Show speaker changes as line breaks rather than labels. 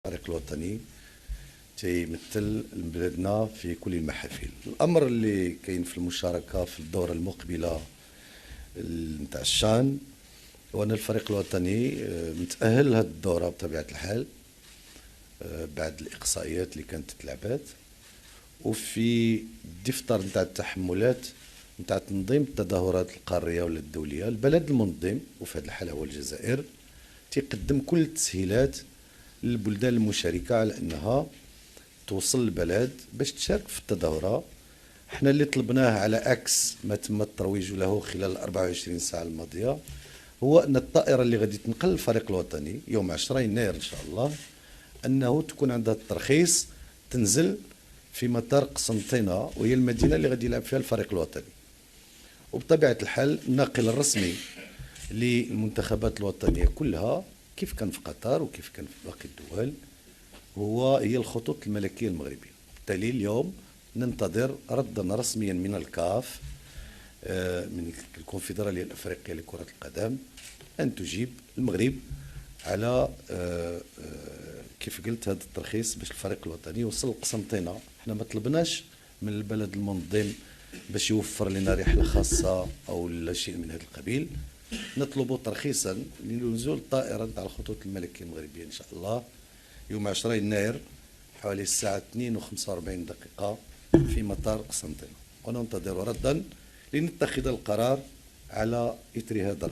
الفريق الوطني تيمثل بلادنا في كل المحافل. الامر اللي كاين في المشاركه في الدوره المقبله نتاع الشان هو ان الفريق الوطني متاهل لهذه الدوره بطبيعه الحال بعد الاقصائيات اللي كانت تلعبات، وفي الدفتر نتاع التحملات نتاع تنظيم التظاهرات القاريه ولا الدوليه. البلد المنظم وفي هذه الحاله هو الجزائر تيقدم كل التسهيلات للبلدان المشاركه على انها توصل البلد باش تشارك في التظاهره. احنا اللي طلبناه على عكس ما تم الترويج له خلال ال 24 ساعه الماضيه هو ان الطائره اللي غادي تنقل الفريق الوطني يوم 10 يناير ان شاء الله انه تكون عندها الترخيص تنزل في مطار قسنطينه، وهي المدينه اللي غادي يلعب فيها الفريق الوطني. وبطبيعه الحال الناقل الرسمي للمنتخبات الوطنيه كلها كيف كان في قطر وكيف كان في باقي الدول هي الخطوط الملكيه المغربيه. بالتالي اليوم ننتظر ردا رسميا من الكاف من الكونفدراليه الافريقيه لكره القدم ان تجيب المغرب على كيف قلت هذا الترخيص باش الفريق الوطني يوصل لقسنطينه. احنا ما طلبناش من البلد المنظم باش يوفر لنا رحله خاصه او لا شيء من هذا القبيل، نطلب ترخيصا لنزول الطائره نتاع الخطوط الملكيه المغربيه ان شاء الله يوم 10 يناير حوالي الساعه 2:45 في مطار قسنطينه، وننتظر ردا لنتخذ القرار على اثر هذا الرد.